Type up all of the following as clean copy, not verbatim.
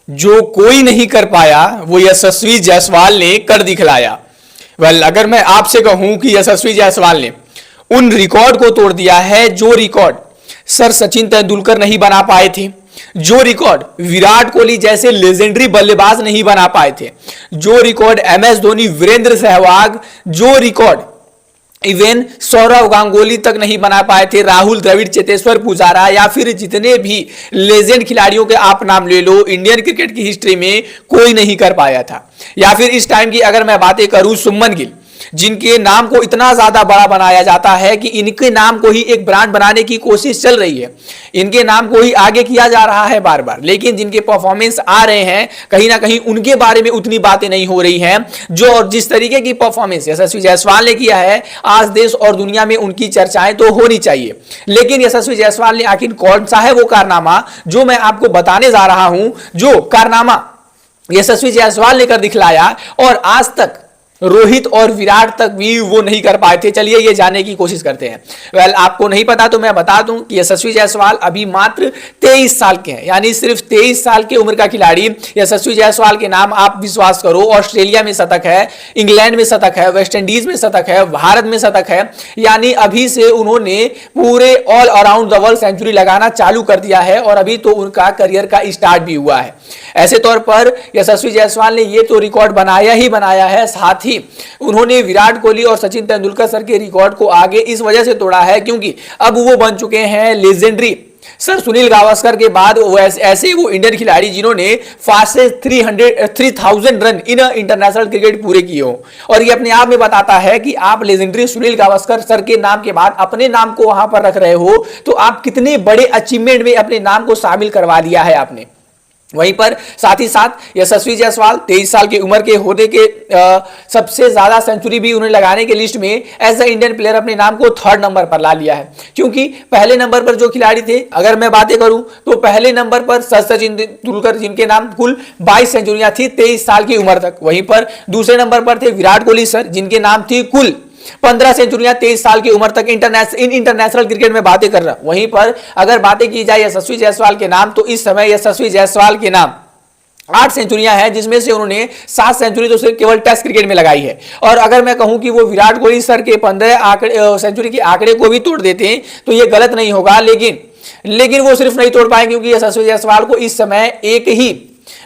जो कोई नहीं कर पाया वो यशस्वी जायसवाल ने कर दिखलाया। अगर मैं आपसे कहूं कि यशस्वी जायसवाल ने उन रिकॉर्ड को तोड़ दिया है जो रिकॉर्ड सर सचिन तेंदुलकर नहीं बना पाए थे, जो रिकॉर्ड विराट कोहली जैसे लेजेंडरी बल्लेबाज नहीं बना पाए थे, जो रिकॉर्ड MS धोनी, वीरेंद्र सहवाग, जो रिकॉर्ड इवन सौरव गांगुली तक नहीं बना पाए थे, राहुल द्रविड़, चेतेश्वर पुजारा या फिर जितने भी लेजेंड खिलाड़ियों के आप नाम ले लो, इंडियन क्रिकेट की हिस्ट्री में कोई नहीं कर पाया था। या फिर इस टाइम की अगर मैं बातें करूं, सुमन गिल, जिनके नाम को इतना ज्यादा बड़ा बनाया जाता है कि इनके नाम को ही एक ब्रांड बनाने की कोशिश चल रही है, इनके नाम को ही आगे किया जा रहा है बार बार, लेकिन जिनके परफॉर्मेंस आ रहे हैं कहीं ना कहीं उनके बारे में उतनी बातें नहीं हो रही हैं जो और जिस तरीके की परफॉर्मेंस यशस्वी जायसवाल ने किया है, आज देश और दुनिया में उनकी चर्चाएं तो होनी चाहिए। लेकिन यशस्वी जायसवाल ने आखिर कौन सा है वो कारनामा जो मैं आपको बताने जा रहा हूं, जो कारनामा यशस्वी जायसवाल ने कर दिखलाया और आज तक रोहित और विराट तक भी वो नहीं कर पाए थे। चलिए ये जानने की कोशिश करते हैं। आपको नहीं पता तो मैं बता दूं कि यशस्वी जायसवाल अभी मात्र 23 साल के हैं, यानी सिर्फ 23 साल की उम्र का खिलाड़ी यशस्वी जायसवाल के नाम आप विश्वास करो, ऑस्ट्रेलिया में शतक है, इंग्लैंड में शतक है, वेस्ट इंडीज में शतक है, भारत में शतक है, यानी अभी से उन्होंने पूरे all around the world century लगाना चालू कर दिया है और अभी तो उनका करियर का स्टार्ट भी हुआ है। ऐसे तौर पर यशस्वी जायसवाल ने ये तो रिकॉर्ड बनाया ही बनाया है, साथ ही उन्होंने विराट कोहली और सचिन तेंदुलकर सर के रिकॉर्ड को आगे इस वजह से तोड़ा है क्योंकि अब वो बन चुके हैं लेजेंडरी सर सुनील गावस्कर के बाद वो ऐसे वो इंडियन खिलाड़ी जिन्होंने fastest 3000 run in international cricket पूरे किए हो। और ये अपने आप में बताता है कि आप लेजेंडरी सुनील गावस्कर सर के नाम के बाद अपने नाम को वहां पर रख रहे हो तो आप कितने बड़े अचीवमेंट में अपने नाम को शामिल करवा दिया है आपने। वहीं पर साथ ही साथ यशस्वी जायसवाल 23 साल की उम्र के होने के सबसे ज्यादा सेंचुरी भी उन्हें लगाने के लिस्ट में एज अ इंडियन प्लेयर अपने नाम को 3rd नंबर पर ला लिया है, क्योंकि पहले नंबर पर जो खिलाड़ी थे अगर मैं बातें करूं तो पहले नंबर पर सचिन तेंदुलकर जिनके नाम कुल 22 सेंचुरियां थी 23 साल की उम्र तक। वहीं पर दूसरे नंबर पर थे विराट कोहली सर जिनके नाम थी कुल 15 सेंचुरियां 23 साल की उम्र तक इंटरनेशनल क्रिकेट में बातें कर रहा। वहीं पर अगर बातें की जाए यशस्वी जायसवाल के नाम तो इस समय यशस्वी जायसवाल के नाम 8 सेंचुरियां हैं, जिसमें से उन्होंने 7 सेंचुरी तो सिर्फ केवल टेस्ट क्रिकेट में लगाई है। और अगर मैं कहूं कि वो विराट कोहली सर के 15 सेंचुरी के आंकड़े को भी तोड़ देते हैं तो ये गलत नहीं होगा, लेकिन वो सिर्फ नहीं तोड़ पाए क्योंकि यशस्वी जायसवाल को इस समय एक ही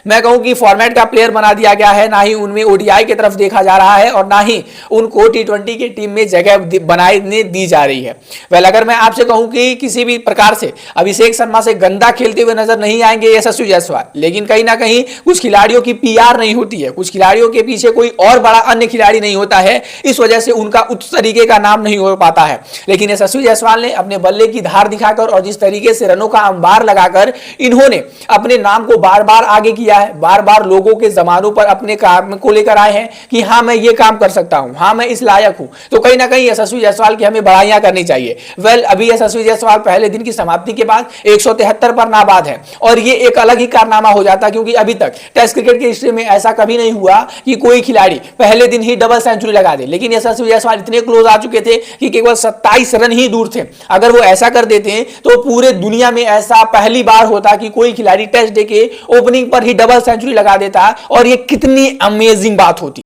मैं कहूं कि फॉर्मेट का प्लेयर बना दिया गया है, ना ही उनमें ओडीआई की तरफ देखा जा रहा है और ना ही उनको T20 की टीम में जगह बनाने दी जा रही है। अगर मैं आपसे कहूं कि किसी भी प्रकार से अभिषेक शर्मा से गंदा खेलते हुए नजर नहीं आएंगे यशस्वी जायसवाल, लेकिन कहीं ना कहीं कुछ खिलाड़ियों की PR नहीं होती है, कुछ खिलाड़ियों के पीछे कोई और बड़ा अन्य खिलाड़ी नहीं होता है, इस वजह से उनका उस तरीके का नाम नहीं हो पाता है। लेकिन यशस्वी जायसवाल ने अपने बल्ले की धार दिखाकर और जिस तरीके से रनों का अंबार लगाकर इन्होंने अपने नाम को बार बार आगे किया है, बार बार लोगों के जमानों पर अपने काम को लेकर आए हैं कि हाँ मैं ये काम कर सकता हूं, हाँ मैं इस लायक हूं, तो कहीं ना कहीं यशस्वी जायसवाल की हमें बधाइयां करनी चाहिए। अभी यशस्वी जायसवाल पहले दिन की समाप्ति के बाद 173 पर नाबाद है और ये एक अलग ही कारनामा हो जाता क्योंकि अभी तक टेस्ट क्रिकेट की हिस्ट्री में ऐसा कभी नहीं हुआ कि कोई खिलाड़ी पहले दिन ही डबल सेंचुरी लगा दे। लेकिन यशस्वी जायसवाल इतने क्लोज आ चुके थे कि केवल 27 रन ही दूर थे। अगर वो ऐसा कर देते तो पूरे दुनिया में ऐसा पहली बार होता कि कोई खिलाड़ी टेस्ट डे के ओपनिंग पर ही डबल सेंचुरी लगा देता और ये कितनी अमेजिंग बात होती।